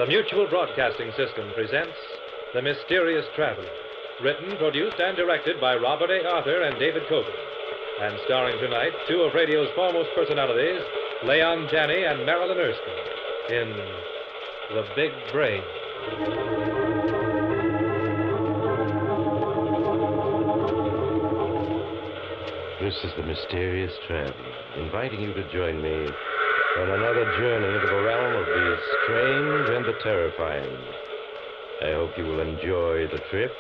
The Mutual Broadcasting System presents The Mysterious Traveler, written, produced, and directed by Robert A. Arthur and David Kogan, and starring tonight two of radio's foremost personalities, Leon Janney and Marilyn Erskine, in The Big Brain. This is The Mysterious Traveler, inviting you to join me on another journey into the realm of the strange and the terrifying. I hope you will enjoy the trip,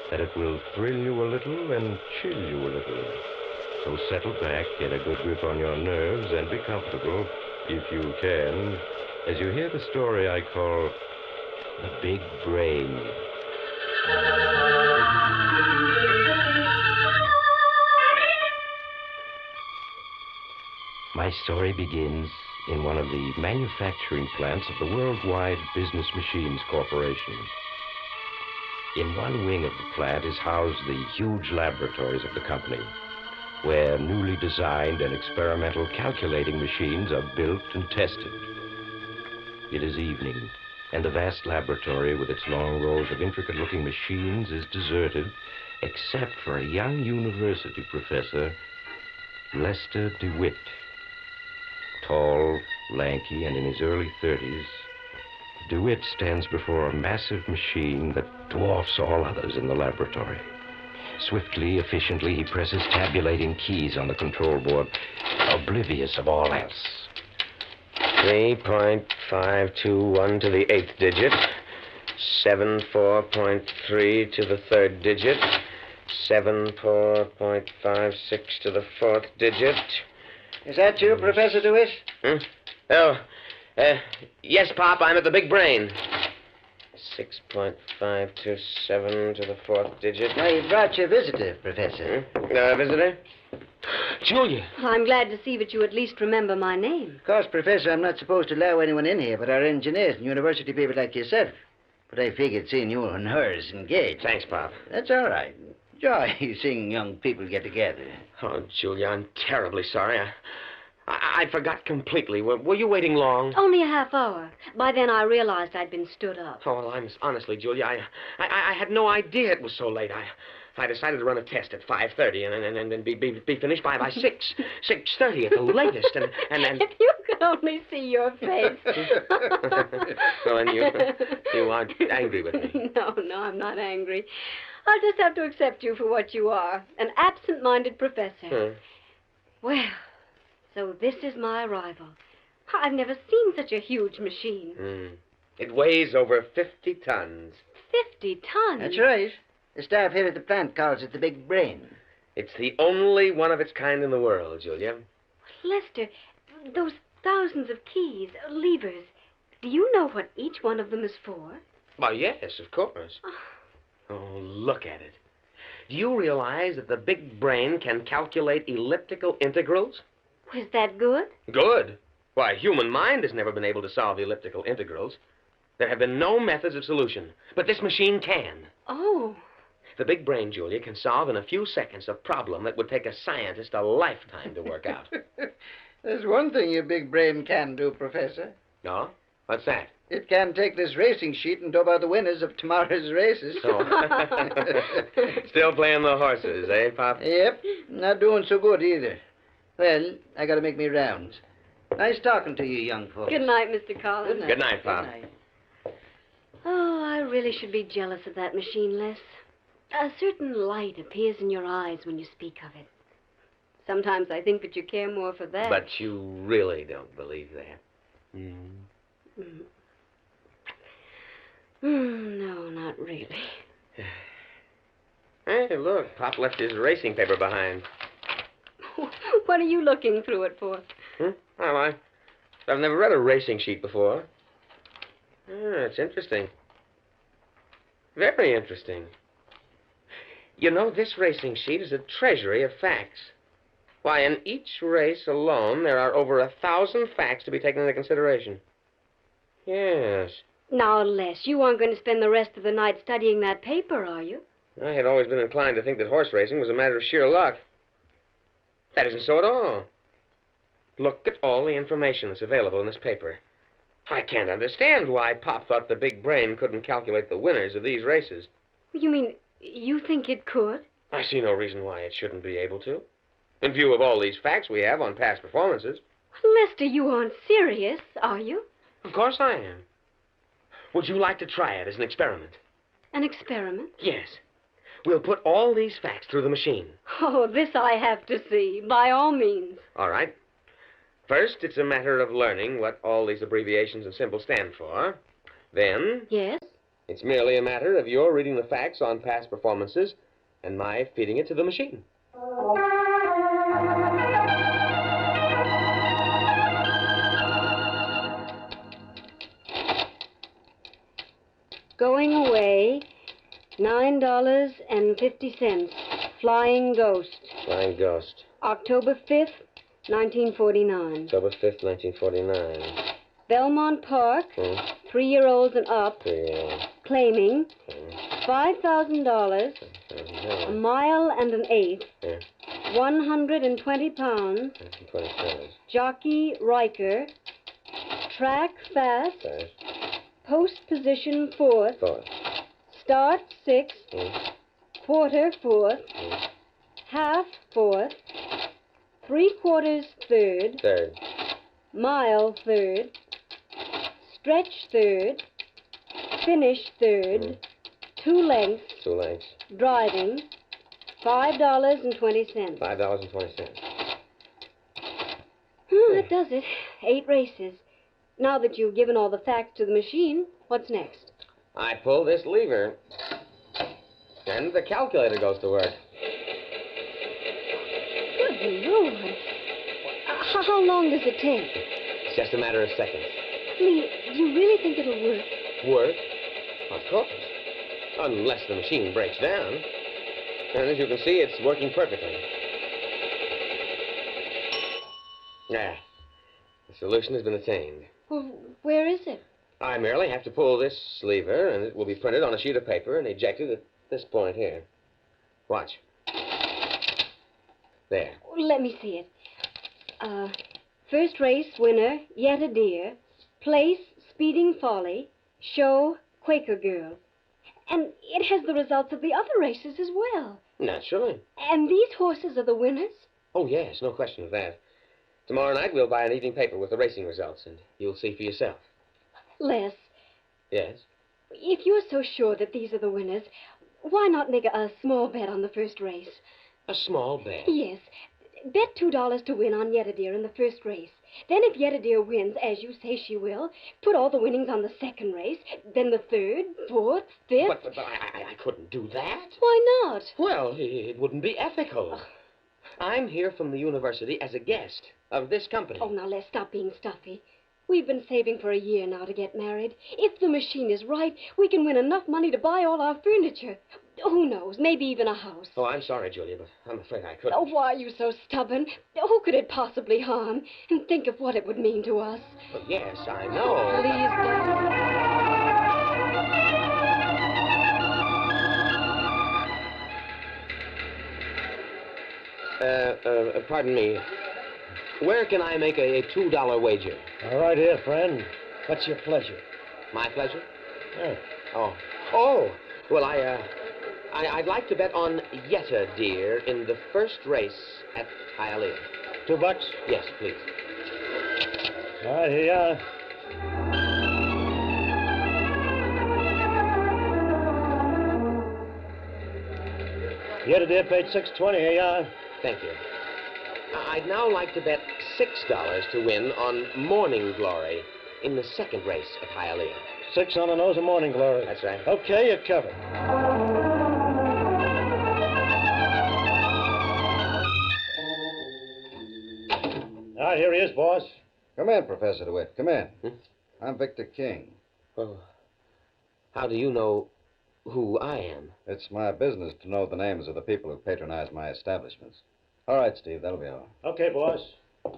that it will thrill you a little and chill you a little. So settle back, get a good grip on your nerves, and be comfortable, if you can, as you hear the story I call The Big Brain. My story begins in one of the manufacturing plants of the Worldwide Business Machines Corporation. In one wing of the plant is housed the huge laboratories of the company, where newly designed and experimental calculating machines are built and tested. It is evening, and the vast laboratory with its long rows of intricate-looking machines is deserted, except for a young university professor, Lester DeWitt. Tall, lanky, and in his early 30s, DeWitt stands before a massive machine that dwarfs all others in the laboratory. Swiftly, efficiently, he presses tabulating keys on the control board, oblivious of all else. 3.521 to the 8th digit, 74.3 to the 3rd digit, 74.56 to the 4th digit. Is that you, Professor DeWitt? Oh, yes, Pop, I'm at the Big Brain. 6.527 to the 4th digit. Now, you brought your visitor, Professor. Visitor? Julia. Well, I'm glad to see that you at least remember my name. Of course, Professor, I'm not supposed to allow anyone in here but our engineers and university people like yourself. But I figured seeing you and hers engaged. Thanks, Pop. That's all right. Joy seeing young people get together. Oh, Julia, I'm terribly sorry. I forgot completely. Were you waiting long? Only a half hour. By then I realized I'd been stood up. Oh, well, honestly, Julia, I had no idea it was so late. I decided to run a test at 5:30 and then be finished by 6:30 at the latest. And If you could only see your face. Well, and you aren't angry with me. No, I'm not angry. I'll just have to accept you for what you are, an absent-minded professor. Well, so this is my arrival. I've never seen such a huge machine. It weighs over 50 tons. 50 tons? That's right. The staff here at the plant calls it the Big Brain. It's the only one of its kind in the world, Julia. Lester, those thousands of keys, levers, do you know what each one of them is for? Why, yes, of course. Oh, look at it. Do you realize that the Big Brain can calculate elliptical integrals? Was that good? Good. Why, human mind has never been able to solve elliptical integrals. There have been no methods of solution, but this machine can. Oh. The Big Brain, Julia, can solve in a few seconds a problem that would take a scientist a lifetime to work out. There's one thing your Big Brain can do, Professor. No? What's that? It can take this racing sheet and dope out the winners of tomorrow's races. Oh. Still playing the horses, eh, Pop? Yep. Not doing so good either. Well, I gotta make me rounds. Nice talking to you, young folks. Good night, Mr. Collins. Good night, Pop. Good night. Oh, I really should be jealous of that machine, Les. A certain light appears in your eyes when you speak of it. Sometimes I think that you care more for that. But you really don't believe that. No, not really. Hey, look, Pop left his racing paper behind. What are you looking through it for? Well, I've never read a racing sheet before. It's interesting. Very interesting. You know, this racing sheet is a treasury of facts. Why, in each race alone, there are over 1,000 facts to be taken into consideration. Yes. Now, Les, you aren't going to spend the rest of the night studying that paper, are you? I had always been inclined to think that horse racing was a matter of sheer luck. That isn't so at all. Look at all the information that's available in this paper. I can't understand why Pop thought the big brain couldn't calculate the winners of these races. You mean you think it could? I see no reason why it shouldn't be able to. In view of all these facts we have on past performances. Lester, you aren't serious, are you? Of course I am. Would you like to try it as an experiment? An experiment? Yes. We'll put all these facts through the machine. Oh, this I have to see, by all means. All right. First, it's a matter of learning what all these abbreviations and symbols stand for. Then, Yes? it's merely a matter of your reading the facts on past performances and my feeding it to the machine. Going away, $9.50. Flying Ghost. Flying Ghost. October 5th, 1949. October 5th, 1949. Belmont Park, 3-year-olds and up, claiming $5,000, a mile and an eighth, 120 pounds, jockey Riker, track fast, post position fourth, start sixth, quarter fourth, half fourth, 3/4 third, mile third, stretch third, finish third, 2 lengths, driving, $5.20. $5.20. That does it. 8 races. Now that you've given all the facts to the machine, what's next? I pull this lever, and the calculator goes to work. Good Lord. How long does it take? It's just a matter of seconds. Lee, do you really think it'll work? Work? Of course. Unless the machine breaks down. And as you can see, it's working perfectly. Ah, the solution has been attained. Well, where is it? I merely have to pull this lever, and it will be printed on a sheet of paper and ejected at this point here. Watch. There. Let me see it. First race winner, Yet a Deer. Place, Speeding Folly. Show, Quaker Girl. And it has the results of the other races as well. Naturally. And these horses are the winners? Oh, yes, no question of that. Tomorrow night we'll buy an evening paper with the racing results, and you'll see for yourself. Les, Yes? if you're so sure that these are the winners, why not make a small bet on the first race? A small bet. Yes. Bet $2 to win on Yet a Deer in the first race. Then if Yet a Deer wins, as you say she will, put all the winnings on the second race, then the third, fourth, fifth. But I couldn't do that. Why not? Well, it wouldn't be ethical. I'm here from the university as a guest of this company. Oh, now let's stop being stuffy. We've been saving for a year now to get married. If the machine is right, we can win enough money to buy all our furniture. Who knows, maybe even a house. Oh, I'm sorry, Julia, but I'm afraid I couldn't. Oh, why are you so stubborn? Who could it possibly harm? And think of what it would mean to us. But yes, I know. Please don't. Pardon me. Where can I make a $2 wager? Right here, friend. What's your pleasure? My pleasure? Yeah. Oh, well, I'd like to bet on Yet a Deer in the first race at Hialeah. $2? Yes, please. All right, here you are. Yet a Deer paid $6.20. Here you are. Thank you. I'd now like to bet $6 to win on Morning Glory in the second race at Hialeah. 6 on the nose of Morning Glory. That's right. Okay, you're covered. All right, here he is, boss. Come in, Professor DeWitt. Come in. Hmm? I'm Victor King. Well, how do you know who I am? It's my business to know the names of the people who patronize my establishments. All right, Steve, that'll be all. Okay, boss.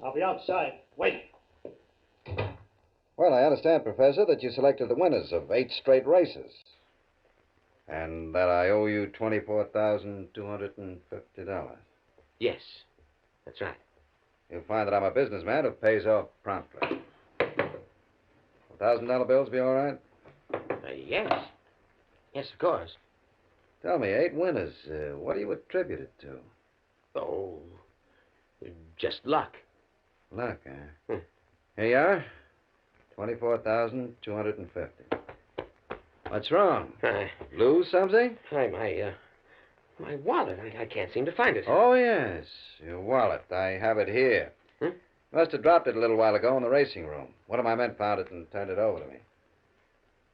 I'll be outside. Wait. Well, I understand, Professor, that you selected the winners of 8 straight races. And that I owe you $24,250. Yes, that's right. You'll find that I'm a businessman who pays off promptly. $1,000 bills be all right? Yes. Yes, of course. Tell me, 8 winners. What do you attribute it to? Oh, just luck. Luck, huh? Here you are. 24,250. What's wrong? Lose something? My wallet. I can't seem to find it. Oh, yes. Your wallet. I have it here. Hmm? Must have dropped it a little while ago in the racing room. One of my men found it and turned it over to me.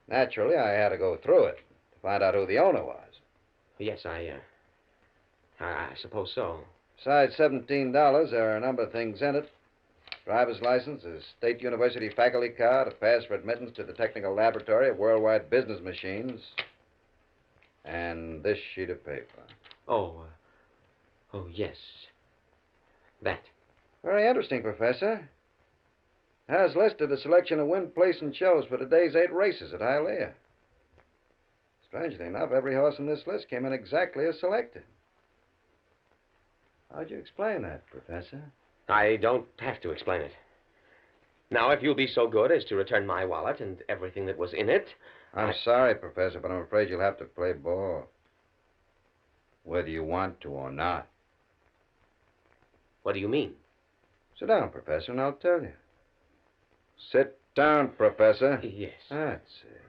Naturally, I had to go through it to find out who the owner was. Yes, I suppose so. Besides $17, there are a number of things in it. Driver's license, a state university faculty card, a pass for admittance to the technical laboratory of worldwide business machines, and this sheet of paper. Oh, yes. That. Very interesting, Professor. It has listed a selection of win, place, and shows for today's 8 races at Hialeah. Strangely enough, every horse in this list came in exactly as selected. How'd you explain that, Professor? I don't have to explain it. Now, if you'll be so good as to return my wallet and everything that was in it... I'm sorry, Professor, but I'm afraid you'll have to play ball. Whether you want to or not. What do you mean? Sit down, Professor, and I'll tell you. Sit down, Professor. Yes. That's it.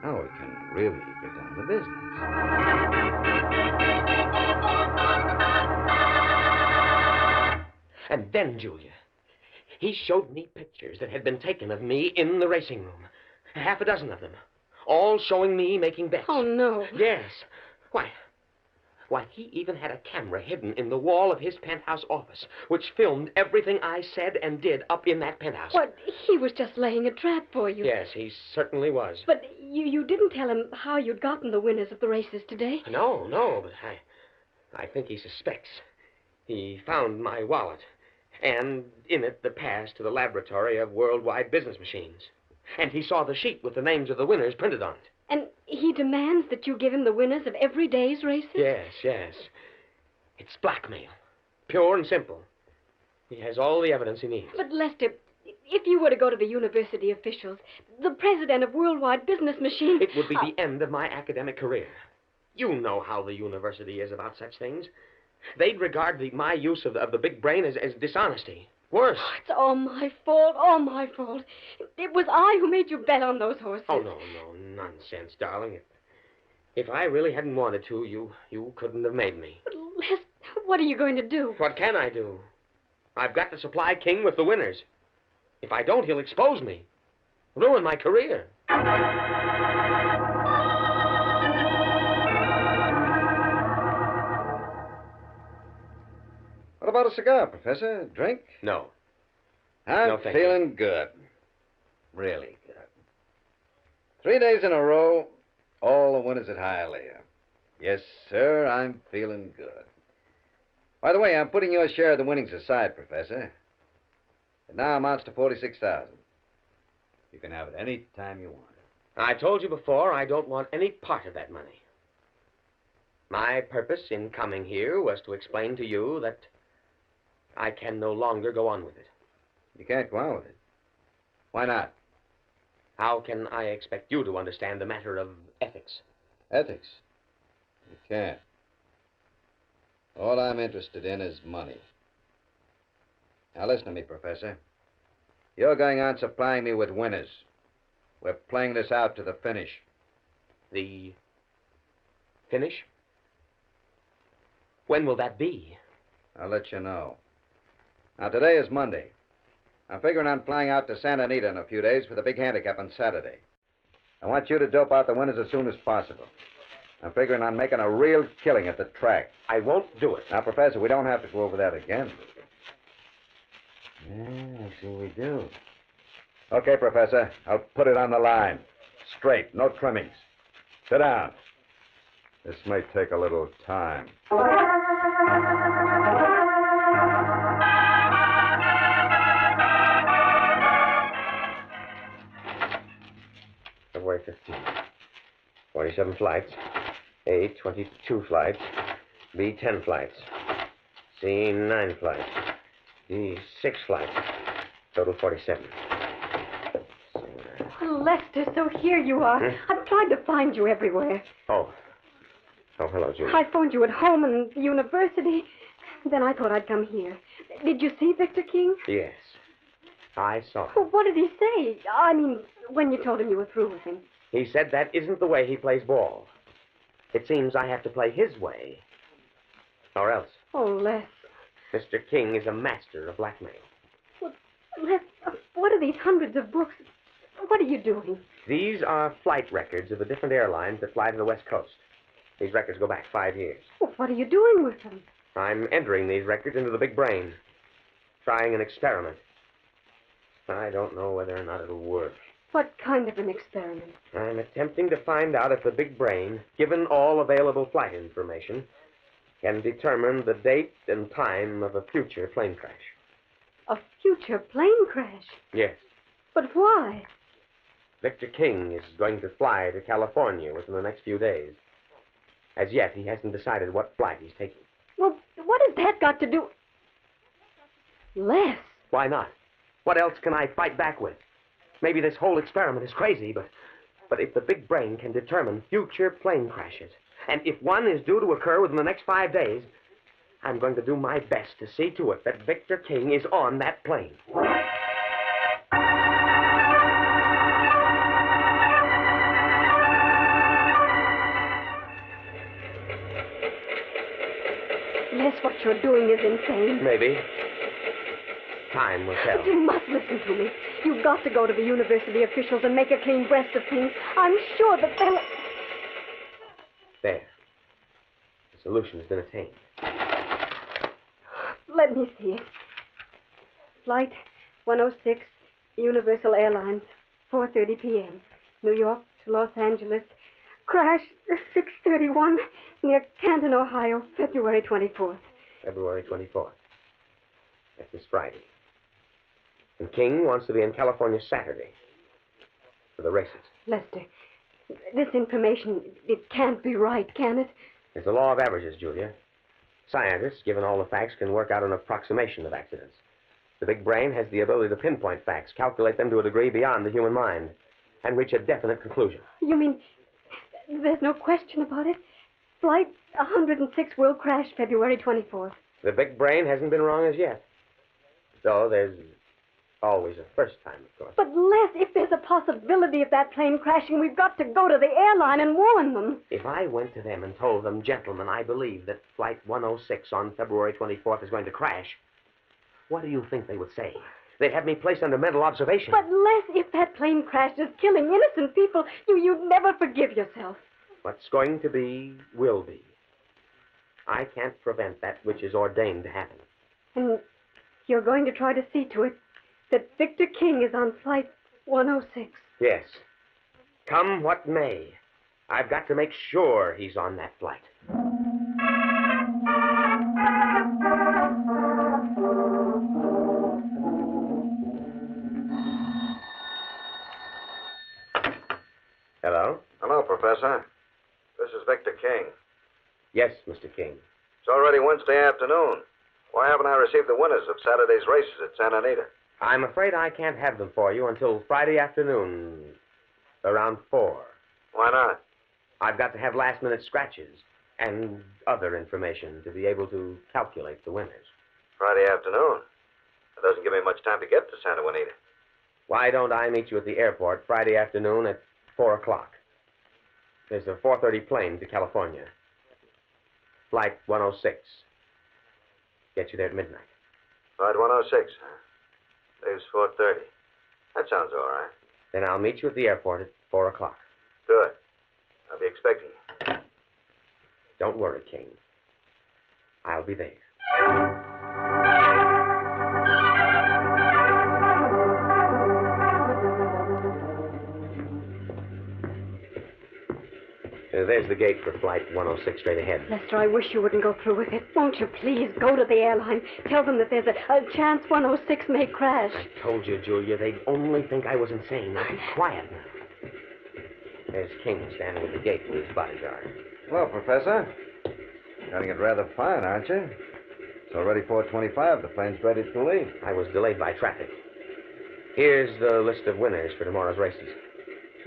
Now we can really get down to business. And then, Julia, he showed me pictures that had been taken of me in the racing room. Half a dozen of them. All showing me making bets. Oh, no. Yes. Why, he even had a camera hidden in the wall of his penthouse office, which filmed everything I said and did up in that penthouse. What? He was just laying a trap for you. Yes, he certainly was. But you didn't tell him how you'd gotten the winners of the races today? No, but I think he suspects. He found my wallet, and in it the pass to the laboratory of worldwide business machines. And he saw the sheet with the names of the winners printed on it. And he demands that you give him the winners of every day's races? Yes. It's blackmail. Pure and simple. He has all the evidence he needs. But, Lester, if you were to go to the university officials, the president of Worldwide Business Machines... It would be the end of my academic career. You know how the university is about such things. They'd regard my use of the big brain as dishonesty. Worse. Oh, it's all my fault, all my fault. It was I who made you bet on those horses. Oh, no, nonsense, darling. If I really hadn't wanted to, you couldn't have made me. But, Les, what are you going to do? What can I do? I've got to supply King with the winners. If I don't, he'll expose me. Ruin my career. What about a cigar, Professor? Drink? No. I'm No, thank feeling good. Really good. 3 days in a row, all the winners at Hialeah. Yes, sir, I'm feeling good. By the way, I'm putting your share of the winnings aside, Professor. It now amounts to $46,000. You can have it any time you want it. I told you before, I don't want any part of that money. My purpose in coming here was to explain to you that I can no longer go on with it. You can't go on with it. Why not? How can I expect you to understand the matter of ethics? Ethics? You can't. All I'm interested in is money. Now listen to me, Professor. You're going on supplying me with winners. We're playing this out to the finish. The finish? When will that be? I'll let you know. Now, today is Monday. I'm figuring on flying out to Santa Anita in a few days for the big handicap on Saturday. I want you to dope out the winners as soon as possible. I'm figuring on making a real killing at the track. I won't do it. Now, Professor, we don't have to go over that again. Yeah, I see we do. Okay, Professor. I'll put it on the line. Straight, no trimmings. Sit down. This may take a little time. February 15th. 47 flights. A, 22 flights. B, 10 flights. C, 9 flights. D, 6 flights. Total 47. Lester, so here you are. I've tried to find you everywhere. Oh. Oh, hello, Julia. I phoned you at home and the university. Then I thought I'd come here. Did you see Victor King? Yes. I saw him. Well, what did he say? I mean, when you told him you were through with him. He said that isn't the way he plays ball. It seems I have to play his way. Or else. Oh, Les. Mr. King is a master of blackmail. Well, Les, what are these hundreds of books? What are you doing? These are flight records of the different airlines that fly to the West Coast. These records go back 5 years. Well, what are you doing with them? I'm entering these records into the big brain. Trying an experiment. I don't know whether or not it'll work. What kind of an experiment? I'm attempting to find out if the big brain, given all available flight information, can determine the date and time of a future plane crash. A future plane crash? Yes. But why? Victor King is going to fly to California within the next few days. As yet, he hasn't decided what flight he's taking. Well, what has that got to do... Les. Why not? What else can I fight back with? Maybe this whole experiment is crazy, but if the big brain can determine future plane crashes, and if one is due to occur within the next 5 days, I'm going to do my best to see to it that Victor King is on that plane. Les, what you're doing is insane. Maybe. Time will tell. But you must listen to me. You've got to go to the university officials and make a clean breast of things. I'm sure that they'll... There. The solution has been attained. Let me see it. Flight 106, Universal Airlines, 4:30 p.m. New York to Los Angeles. Crash 6:31 near Canton, Ohio, February 24th. February 24th. That's this Friday. And King wants to be in California Saturday for the races. Lester, this information, it can't be right, can it? It's the law of averages, Julia. Scientists, given all the facts, can work out an approximation of accidents. The big brain has the ability to pinpoint facts, calculate them to a degree beyond the human mind, and reach a definite conclusion. You mean there's no question about it? Flight 106 will crash February 24th. The big brain hasn't been wrong as yet. Though there's always a first time, of course. But, Les, if there's a possibility of that plane crashing, we've got to go to the airline and warn them. If I went to them and told them, gentlemen, I believe that Flight 106 on February 24th is going to crash, what do you think they would say? They'd have me placed under mental observation. But, Les, if that plane crashes, killing innocent people, you'd never forgive yourself. What's going to be, will be. I can't prevent that which is ordained to happen. And you're going to try to see to it that Victor King is on Flight 106. Yes. Come what may, I've got to make sure he's on that flight. Hello? Hello, Professor. This is Victor King. Yes, Mr. King. It's already Wednesday afternoon. Why haven't I received the winners of Saturday's races at Santa Anita? I'm afraid I can't have them for you until Friday afternoon, around 4. Why not? I've got to have last-minute scratches and other information to be able to calculate the winners. Friday afternoon? That doesn't give me much time to get to Santa Anita. Why don't I meet you at the airport Friday afternoon at 4 o'clock? There's a 4:30 plane to California. Flight 106. Get you there at midnight. Flight 106, huh? Leaves 4:30. That sounds all right. Then I'll meet you at the airport at 4 o'clock. Good. I'll be expecting you. Don't worry, King. I'll be there. There's the gate for Flight 106 straight ahead. Lester, I wish you wouldn't go through with it. Won't you please go to the airline? Tell them that there's a chance 106 may crash. I told you, Julia, they'd only think I was insane. Now be quiet now. There's King standing at the gate with his bodyguard. Hello, Professor. Getting it rather fine, aren't you? It's already 4:25. The plane's ready to leave. I was delayed by traffic. Here's the list of winners for tomorrow's races.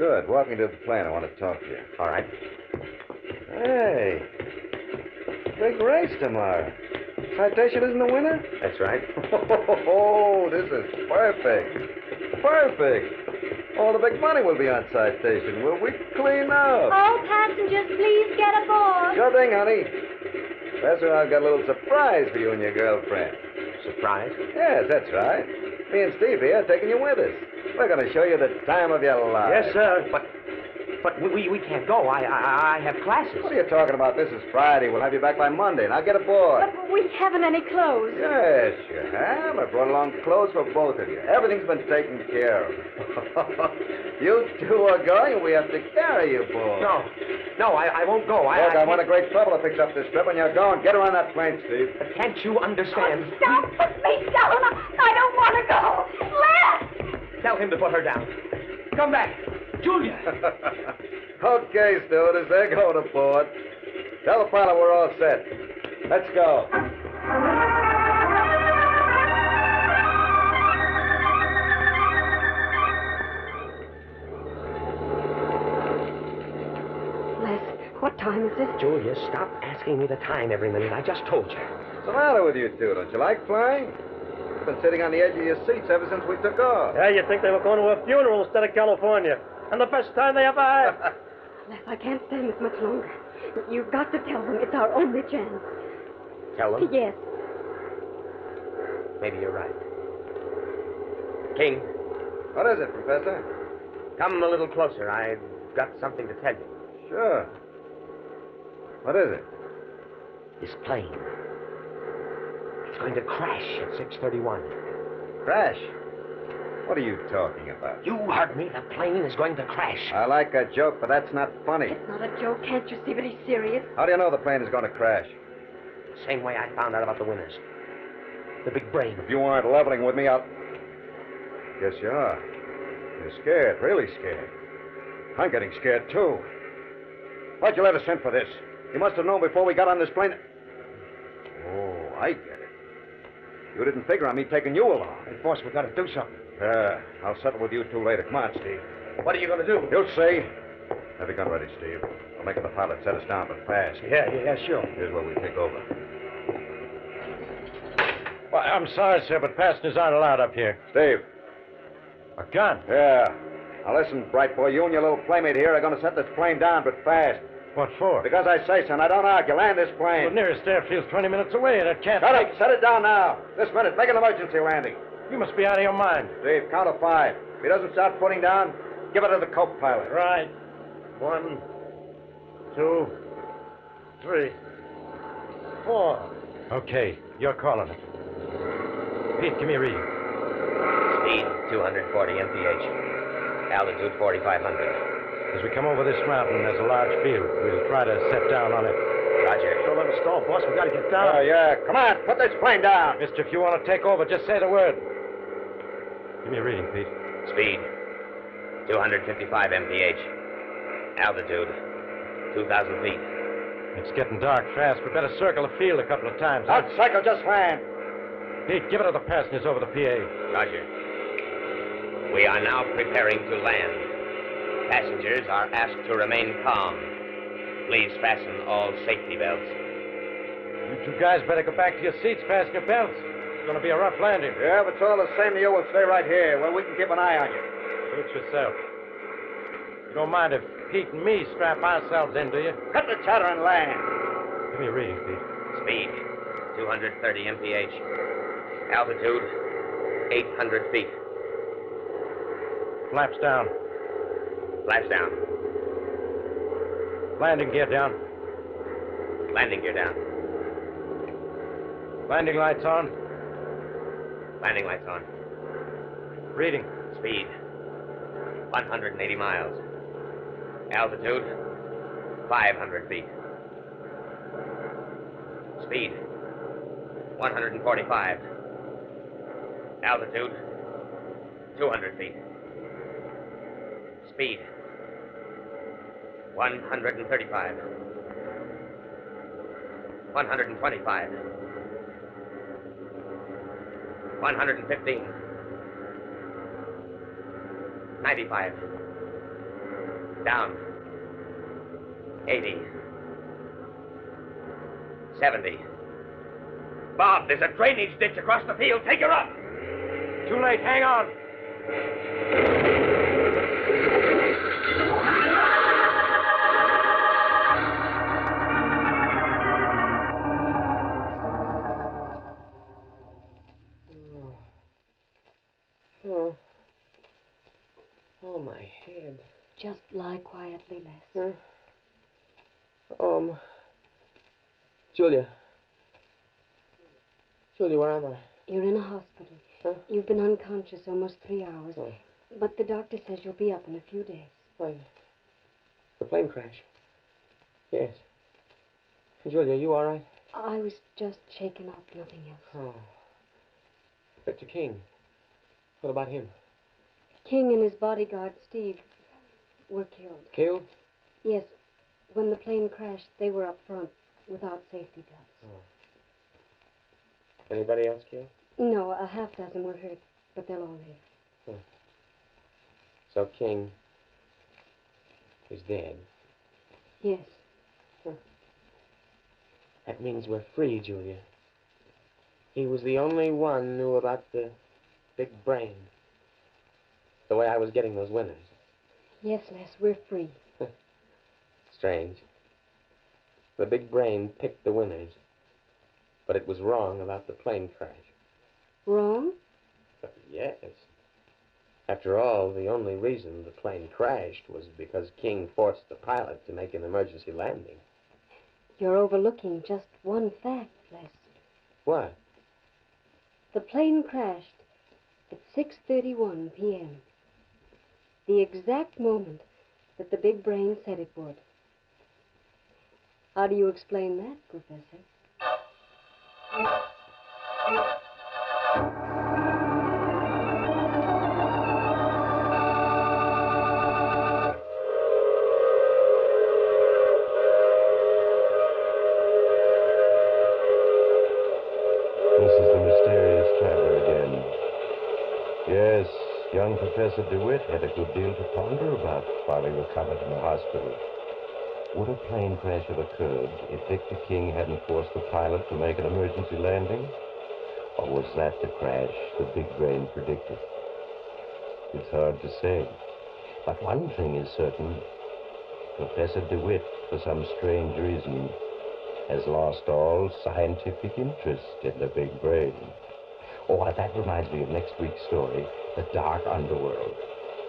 Good. Walk me to the plane. I want to talk to you. All right. Hey. Big race tomorrow. Citation isn't the winner? That's right. Oh, this is perfect. Perfect. All the big money will be on citation. Will we clean up? All passengers, please get aboard. Sure thing, honey. Professor, I've got a little surprise for you and your girlfriend. Surprise? Yes, that's right. Me and Steve here are taking you with us. We're going to show you the time of your life. Yes, sir. But we can't go. I have classes. What are you talking about? This is Friday. We'll have you back by Monday. Now get aboard. But we haven't any clothes. Yes, you have. I brought along clothes for both of you. Everything's been taken care of. You two are going, and we have to carry you, boy. No, I won't go. Look, I'm in great trouble to fix up this trip, and you're going. Get her on that plane, Steve. But can't you understand? Oh, stop! Put me down! I don't want to go! Les! Tell him to put her down. Come back. Julia! Okay, stewardess, they're going aboard. Tell the pilot we're all set. Let's go. Les, what time is it? Julia, stop asking me the time every minute. I just told you. What's the matter with you two? Don't you like flying? You've been sitting on the edge of your seats ever since we took off. Yeah, you'd think they were going to a funeral instead of California. And the best time they ever had. Les, I can't stand this much longer. You've got to tell them it's our only chance. Tell them? Yes. Maybe you're right. King, What is it, Professor? come a little closer. I've got something to tell you. Sure. What is it? This plane. It's going to crash at 6:31. Crash. What are you talking about? You heard me. The plane is going to crash. I like a joke, but that's not funny. It's not a joke. Can't you see that he's serious? How do you know the plane is going to crash? Same way I found out about the winners. The big brain. If you aren't leveling with me, I'll... Yes, you are. You're scared, really scared. I'm getting scared, too. Why'd you let us in for this? You must have known before we got on this plane... Oh, I get it. You didn't figure on me taking you along. Hey, boss, we got to do something. I'll settle with you two later. Come on, Steve. What are you going to do? You'll see. Have your gun ready, Steve. I'm making the pilot set us down, but fast. Yeah, sure. Here's where we take over. Well, I'm sorry, sir, but passengers aren't allowed up here. Steve. A gun? Yeah. Now listen, bright boy, you and your little playmate here are going to set this plane down, but fast. What for? Because I say so, and I don't argue. Land this plane. The nearest airfield's 20 minutes away, and it can't Shut take... up. Set it down now. This minute. Make an emergency landing. You must be out of your mind. Steve, count to 5. If he doesn't start putting down, give it to the co-pilot. Right. 1, 2, 3, 4. Okay, you're calling it. Pete, give me a reading. Speed 240 mph. Altitude 4,500. As we come over this mountain, there's a large field. We'll try to set down on it. Roger. Don't let us stall, boss. We got to get down. Yeah. Come on. Put this plane down. Mister, if you want to take over, just say the word. Give me a reading, Pete. Speed 255 mph. Altitude 2,000 feet. It's getting dark fast. We better circle the field a couple of times. Out cycle, just land. Pete, give it to the passengers over the PA. Roger. We are now preparing to land. Passengers are asked to remain calm. Please fasten all safety belts. You two guys better go back to your seats, fasten your belts. It's going to be a rough landing. Yeah, but it's all the same to you. We'll stay right here where we can keep an eye on you. Suit yourself. You don't mind if Pete and me strap ourselves in, do you? Cut the chatter and land. Give me a reading, Pete. Speed 230 mph. Altitude 800 feet. Flaps down. Flaps down. Landing gear down. Landing gear down. Landing lights on. Landing lights on. Reading. Speed 180 miles. Altitude 500 feet. Speed 145. Altitude 200 feet. Speed 135. 125. 115. 95. Down. 80. 70. Bob, there's a drainage ditch across the field. Take her up. Too late. Hang on. Oh, my head. Just lie quietly, Les. Julia. Julia, where am I? You're in a hospital. Huh? You've been unconscious almost 3 hours. Oh. But the doctor says you'll be up in a few days. Why, the plane crash. Yes. Julia, you all right? I was just shaken up, nothing else. Oh. Victor King. What about him? King and his bodyguard, Steve, were killed. Killed? Yes. When the plane crashed, they were up front without safety belts. Oh. Anybody else killed? No, a half dozen were hurt, but they'll all live. So King is dead. Yes. That means we're free, Julia. He was the only one who knew about the big brain. The way I was getting those winners. Yes, Les, we're free. Strange. The big brain picked the winners. But it was wrong about the plane crash. Wrong? Yes. After all, the only reason the plane crashed was because King forced the pilot to make an emergency landing. You're overlooking just one fact, Les. What? The plane crashed at 6:31 p.m. The exact moment that the big brain said it would. How do you explain that, Professor? This is the mysterious traveler again. Yes, young Professor DeWitt had a good deal to ponder about while he recovered in the hospital. Would a plane crash have occurred if Victor King hadn't forced the pilot to make an emergency landing? Or was that the crash the big brain predicted? It's hard to say. But one thing is certain. Professor DeWitt, for some strange reason, has lost all scientific interest in the big brain. Oh, that reminds me of next week's story, The Dark Underworld.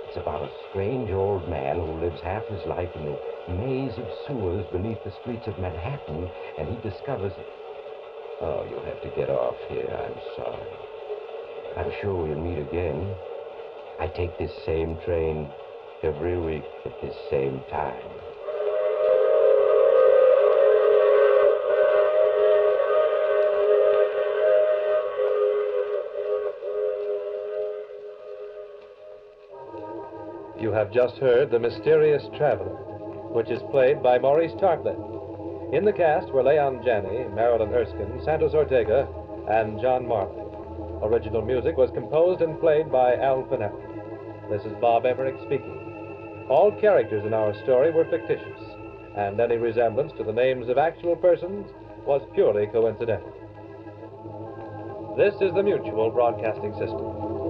It's about a strange old man who lives half his life in the maze of sewers beneath the streets of Manhattan, and he discovers... Oh, you'll have to get off here. I'm sorry. I'm sure we'll meet again. I take this same train every week at this same time. You have just heard The Mysterious Traveler, which is played by Maurice Tartlett. In the cast were Leon Janney, Marilyn Erskine, Santos Ortega, and John Marley. Original music was composed and played by Al Finelli. This is Bob Emmerich speaking. All characters in our story were fictitious, and any resemblance to the names of actual persons was purely coincidental. This is the Mutual Broadcasting System.